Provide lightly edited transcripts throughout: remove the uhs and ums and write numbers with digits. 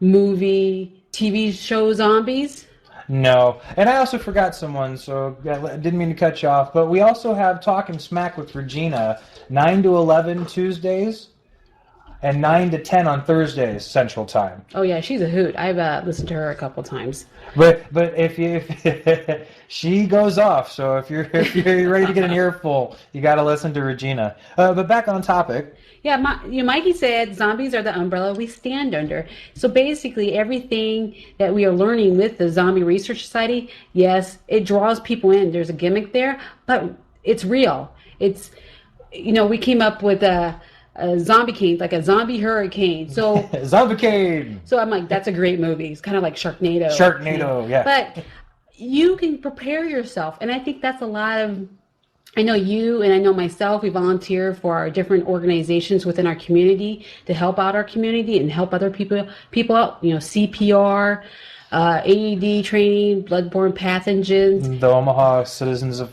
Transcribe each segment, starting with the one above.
movie, TV show zombies? No. And I also forgot someone, so I didn't mean to cut you off. But we also have Talking Smack with Regina, 9 to 11 Tuesdays, and 9 to 10 on Thursdays, Central Time. Oh, yeah, she's a hoot. I've listened to her a couple times. But if she goes off, so if you're ready to get an earful, you got to listen to Regina. But back on topic. Yeah, Mikey said zombies are the umbrella we stand under. So basically, everything that we are learning with the Zombie Research Society, yes, it draws people in. There's a gimmick there, but it's real. It's, we came up with a zombie king, like a zombie hurricane. So Zombie Cane. So I'm like, that's a great movie. It's kind of like Sharknado. Sharknado, yeah. But you can prepare yourself, and I think that's a lot of. I know you and I know myself, we volunteer for our different organizations within our community to help out our community and help other people out, CPR, AED training, bloodborne pathogens. The Omaha Citizens of...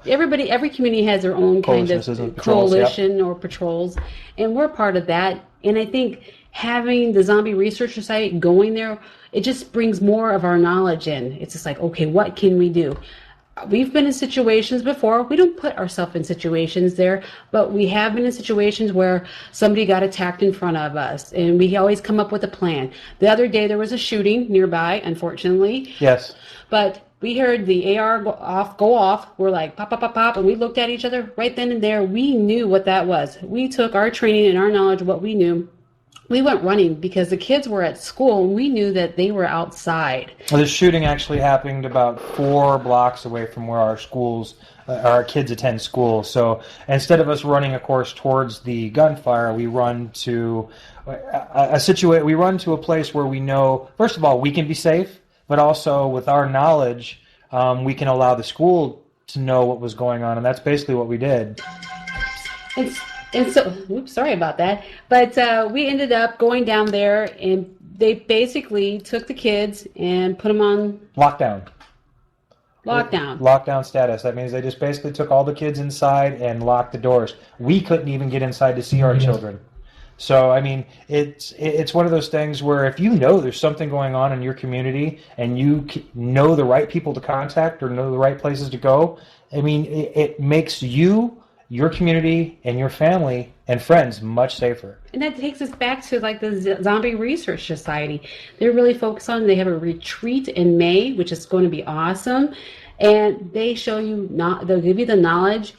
every community has their own kind of coalition or patrols, and we're part of that. And I think having the Zombie Research Society going there, it just brings more of our knowledge in. It's just like, okay, what can we do? We've been in situations before. We don't put ourselves in situations there, but we have been in situations where somebody got attacked in front of us, and we always come up with a plan. The other day there was a shooting nearby, unfortunately. Yes. But we heard the AR go off. We're like, pop, pop, pop, pop, and we looked at each other right then and there. We knew what that was. We took our training and our knowledge of what we knew. We went running because the kids were at school, and we knew that they were outside. Well, the shooting actually happened about 4 blocks away from where our kids attend school. So instead of us running, of course, towards the gunfire, we run to we run to a place where we know, first of all, we can be safe, but also with our knowledge, we can allow the school to know what was going on, and that's basically what we did. And so, oops, sorry about that. But we ended up going down there, and they basically took the kids and put them on lockdown. Lockdown status. That means they just basically took all the kids inside and locked the doors. We couldn't even get inside to see our children. So, I mean, it's one of those things where if you know there's something going on in your community and you know the right people to contact or know the right places to go, I mean, it makes you, your community, and your family and friends much safer. And that takes us back to like the Zombie Research Society. They're really focused on, they have a retreat in May, which is going to be awesome. And they show you, they'll give you the knowledge.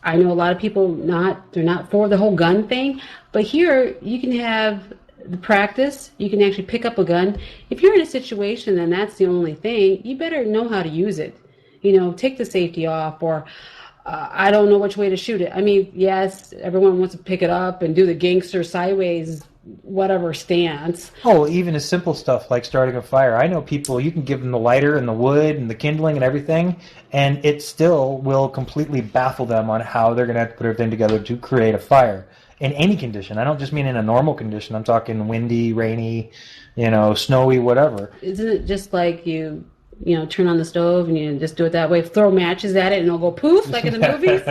I know a lot of people they're not for the whole gun thing, but here you can have the practice. You can actually pick up a gun. If you're in a situation and that's the only thing, you better know how to use it. Take the safety off, or I don't know which way to shoot it. I mean, yes, everyone wants to pick it up and do the gangster sideways, whatever stance. Oh, even as simple stuff like starting a fire. I know people, you can give them the lighter and the wood and the kindling and everything, and it still will completely baffle them on how they're going to have to put everything together to create a fire. In any condition. I don't just mean in a normal condition. I'm talking windy, rainy, snowy, whatever. Isn't it just like you turn on the stove and you just do it that way, throw matches at it and it'll go poof like in the movies?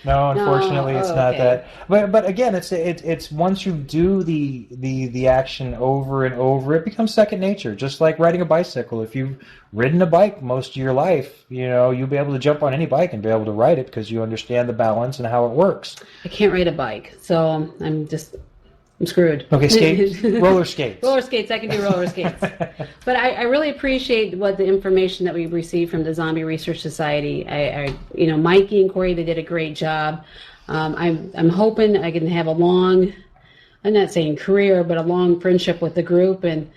No, unfortunately, it's not that. But again, it's once you do the action over and over, it becomes second nature. Just like riding a bicycle. If you've ridden a bike most of your life, you'll be able to jump on any bike and be able to ride it because you understand the balance and how it works. I can't ride a bike, so I'm screwed. Okay, skates. Roller skates. Roller skates. I can do roller skates. But I really appreciate the information that we received from the Zombie Research Society. Mikey and Cory, they did a great job. I'm hoping I can have a long, I'm not saying career, but a long friendship with the group and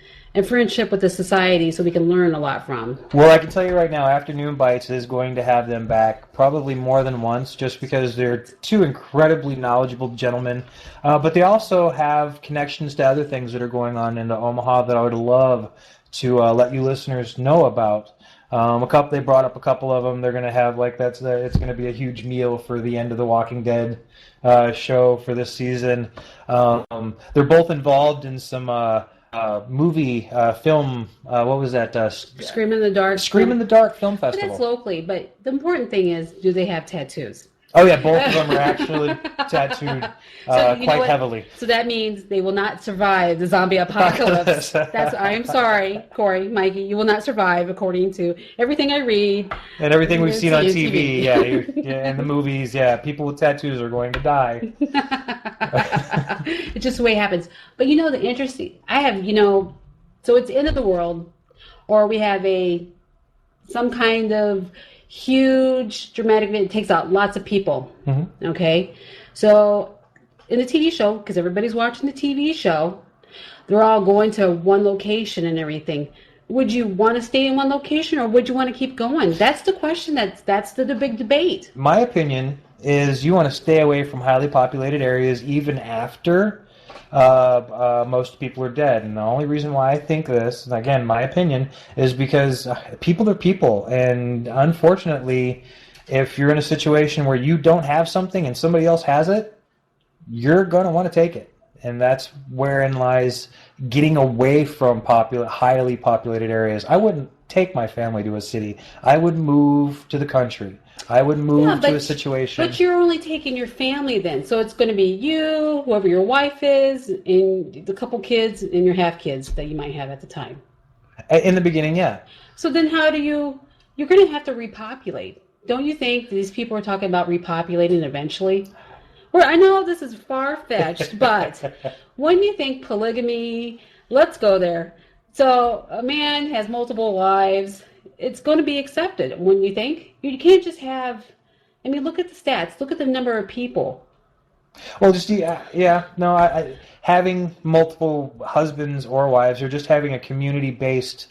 friendship with the society so we can learn a lot from. Well, I can tell you right now, Afternoon Bytes is going to have them back probably more than once just because they're 2 incredibly knowledgeable gentlemen. But they also have connections to other things that are going on in Omaha that I would love to let you listeners know about. They brought up a couple of them. They're going to have it's going to be a huge meal for the end of the Walking Dead show for this season. They're both involved in some movie, film, what was that? Scream in the Dark. Scream in the Dark Film Festival. But that's locally, but the important thing is, do they have tattoos? Oh yeah, both of them are actually tattooed quite heavily. So that means they will not survive the zombie apocalypse. I am sorry, Cory, Mikey, you will not survive according to everything I read. And everything we've seen on TV, and the movies, people with tattoos are going to die. It's just the way it happens. But the interesting, so it's the end of the world, or we have some kind of huge dramatic event. It takes out lots of people. Mm-hmm. Okay, so in the TV show, because everybody's watching the TV show, they're all going to one location and everything. Would you want to stay in one location, or would you want to keep going? That's the question. That's the big debate. My opinion is you want to stay away from highly populated areas even after most people are dead. And the only reason why I think this, and again, my opinion, is because people are people. And unfortunately, if you're in a situation where you don't have something and somebody else has it, you're going to want to take it. And that's wherein lies getting away from highly populated areas. I wouldn't take my family to a city. I would move to the country. I would move to a situation. But you're only taking your family then. So it's going to be you, whoever your wife is, and the couple kids and your half kids that you might have at the time. In the beginning, yeah. So then you're going to have to repopulate. Don't you think these people are talking about repopulating eventually? Well, I know this is far-fetched, but when you think polygamy, let's go there. So a man has multiple wives. It's going to be accepted, wouldn't you think? You can't just have, look at the stats. Look at the number of people. Well, having multiple husbands or wives, or just having a community-based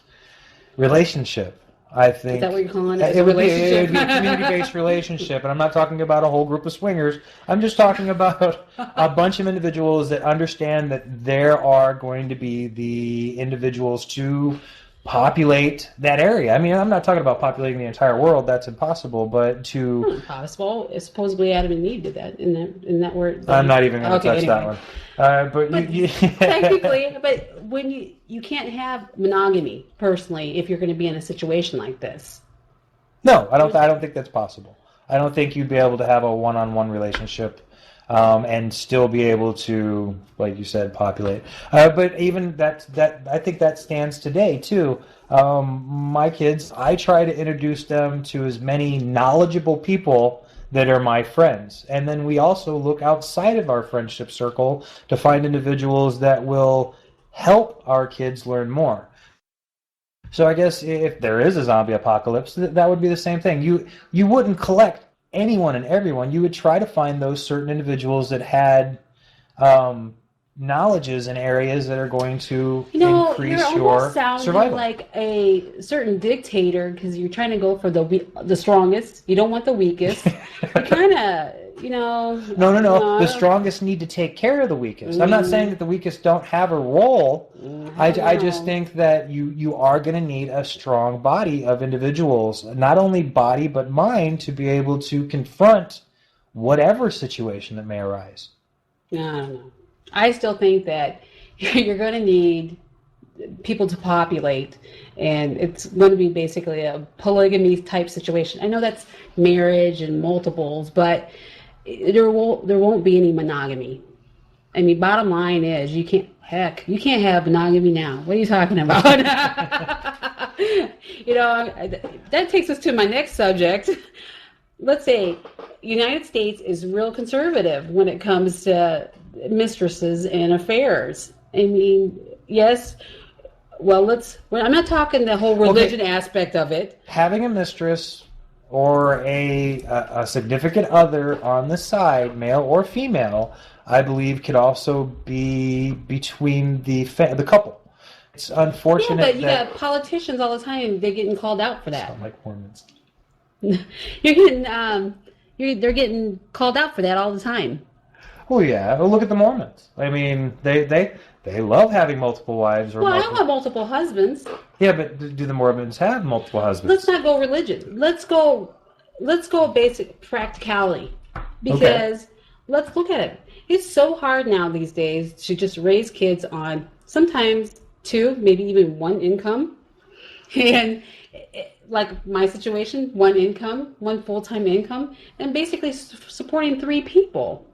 relationship, I think. Is that what you're calling it? It would be a community-based relationship, and I'm not talking about a whole group of swingers. I'm just talking about a bunch of individuals that understand that there are going to be the individuals to populate that area. I'm not talking about populating the entire world. That's impossible. But impossible. Supposedly Adam and Eve did that in that word. I'm not even going to touch that one. But you technically, but when you can't have monogamy personally if you're going to be in a situation like this. No, I don't think that's possible. I don't think you'd be able to have a one-on-one relationship and still be able to, like you said, populate. But even that I think that stands today too. My kids, I try to introduce them to as many knowledgeable people that are my friends. And then we also look outside of our friendship circle to find individuals that will help our kids learn more. So I guess if there is a zombie apocalypse, that would be the same thing. You wouldn't collect anyone and everyone. You would try to find those certain individuals that had knowledges in areas that are going to increase your survival. Like a certain dictator because you're trying to go for the strongest. You don't want the weakest. You kind of, No. The strongest need to take care of the weakest. I'm not saying that the weakest don't have a role. I just think that you are going to need a strong body of individuals, not only body but mind, to be able to confront whatever situation that may arise. I don't know. I still think that you're going to need people to populate, and it's going to be basically a polygamy type situation. I know that's marriage and multiples, but there won't be any monogamy. Bottom line is you can't have monogamy now. What are you talking about? That takes us to my next subject. Let's say United States is real conservative when it comes to mistresses and affairs. Yes. Well, I'm not talking the whole religion aspect of it. Having a mistress or a significant other on the side, male or female, I believe could also be between the couple. It's unfortunate. Yeah, but you got politicians all the time. They're getting called out for that. Sound like Mormons. They're getting called out for that all the time. Well, yeah. Well, look at the Mormons. They love having multiple wives. I want multiple husbands. Yeah, but do the Mormons have multiple husbands? Let's not go religion. Let's go basic practicality. Because let's look at it. It's so hard now these days to just raise kids on sometimes 2, maybe even 1 income. And like my situation, one full-time income, and basically supporting 3 people.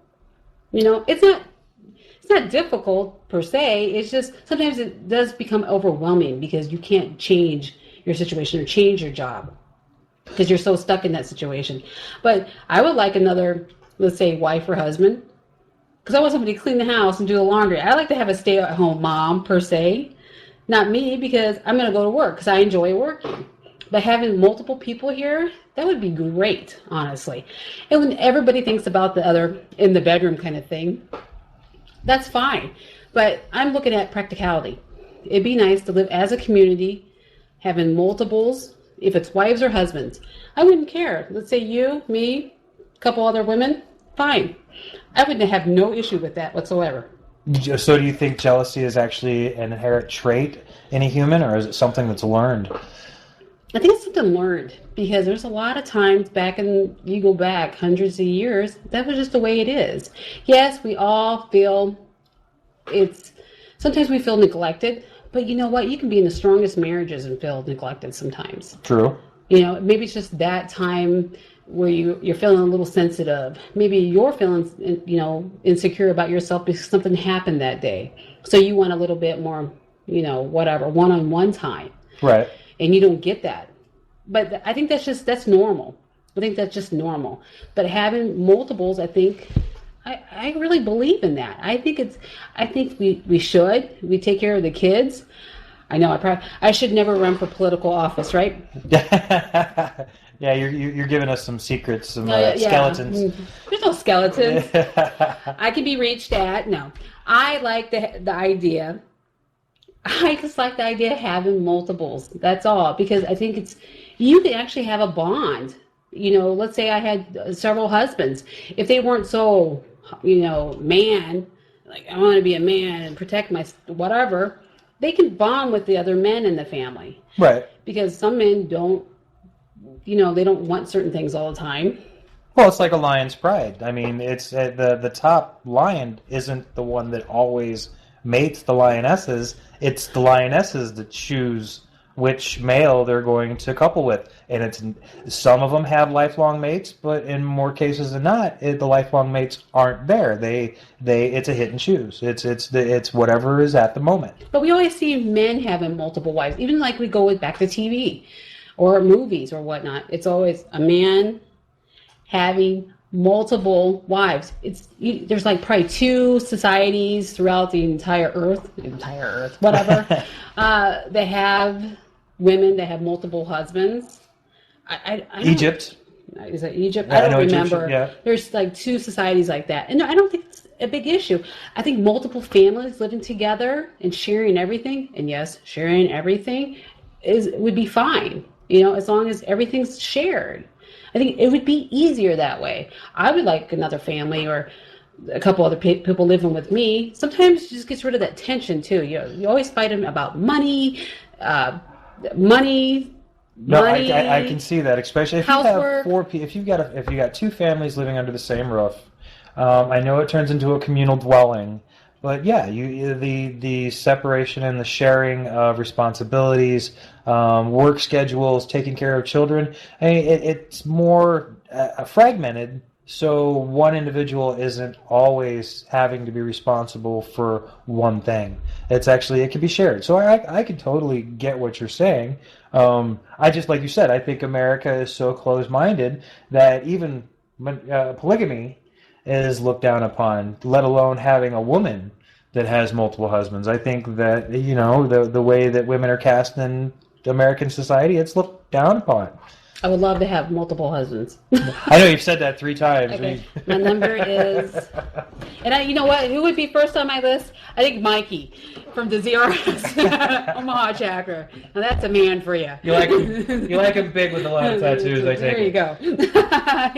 It's not difficult per se. It's just sometimes it does become overwhelming because you can't change your situation or change your job because you're so stuck in that situation. But I would like another, let's say, wife or husband, because I want somebody to clean the house and do the laundry. I like to have a stay-at-home mom per se, not me, because I'm going to go to work because I enjoy working. But having multiple people here, that would be great, honestly. And when everybody thinks about the other in the bedroom kind of thing, that's fine. But I'm looking at practicality. It'd be nice to live as a community, having multiples, if it's wives or husbands. I wouldn't care. Let's say you, me, a couple other women, fine. I would have no issue with that whatsoever. So do you think jealousy is actually an inherent trait in a human, or is it something that's learned? I think it's something learned, because there's a lot of times you go back hundreds of years, that was just the way it is. Yes, we all feel sometimes we feel neglected, but you know what? You can be in the strongest marriages and feel neglected sometimes. True. Maybe it's just that time where you're feeling a little sensitive. Maybe you're feeling, insecure about yourself because something happened that day. So you want a little bit more, whatever, one-on-one time. Right. And you don't get that. But I think that's normal. I think that's just normal. But having multiples, I think, I really believe in that. I think we should. We take care of the kids. I know I should never run for political office, right? Yeah, you're giving us some secrets, some skeletons. There's no skeletons. I can be reached at. No, I like the idea. I just like the idea of having multiples. That's all, because I think you can actually have a bond. Let's say I had several husbands. If they weren't so, man, like I want to be a man and protect my whatever, they can bond with the other men in the family. Right. Because some men don't, they don't want certain things all the time. Well, it's like a lion's pride. I mean, it's the top lion isn't the one that always mates the lionesses. It's the lionesses that choose which male they're going to couple with, and some of them have lifelong mates, but in more cases than not, the lifelong mates aren't there. It's a hit and choose. It's whatever is at the moment. But we always see men having multiple wives, even like we go back to TV or movies or whatnot. It's always a man having multiple wives. There's like probably 2 societies throughout the entire earth, whatever. They have women that have multiple husbands. I Egypt. Is that Egypt? Yeah, I don't remember. Egyptian, yeah. There's like 2 societies like that. And I don't think it's a big issue. I think multiple families living together and sharing everything, and yes, sharing everything would be fine. As long as everything's shared. I think it would be easier that way. I would like another family or a couple other people living with me. Sometimes it just gets rid of that tension too. You always fight them about money. No, I can see that, especially if housework. you have 4 people. If you got 2 families living under the same roof. I know it turns into a communal dwelling, but yeah, the separation and the sharing of responsibilities, work schedules, taking care of children. I mean, it's more fragmented. So one individual isn't always having to be responsible for one thing. It can be shared. So I can totally get what you're saying. I just, like you said, I think America is so closed-minded that even polygamy is looked down upon, let alone having a woman that has multiple husbands. I think that, the way that women are cast in American society, it's looked down upon. I would love to have multiple husbands. I know you've said that 3 times. Okay. My number is, and you know what? Who would be first on my list? I think Mikey from the ZRS Omaha chapter. Now that's a man for you. You like him big with a lot of tattoos. I take it. There you go.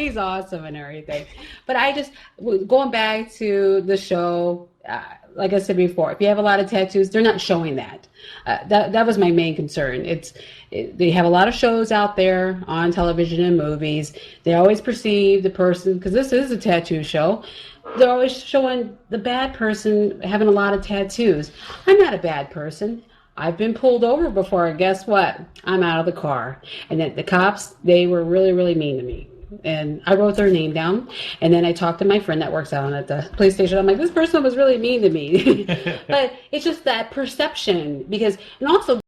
He's awesome and everything. But going back to the show. Like I said before, if you have a lot of tattoos, they're not showing that. That was my main concern. They have a lot of shows out there on television and movies. They always perceive the person, because this is a tattoo show, they're always showing the bad person having a lot of tattoos. I'm not a bad person. I've been pulled over before, and guess what? I'm out of the car. And then the cops, they were really, really mean to me. And I wrote their name down, and then I talked to my friend that works out at the police station. I'm like, this person was really mean to me. But it's just that perception, because, and also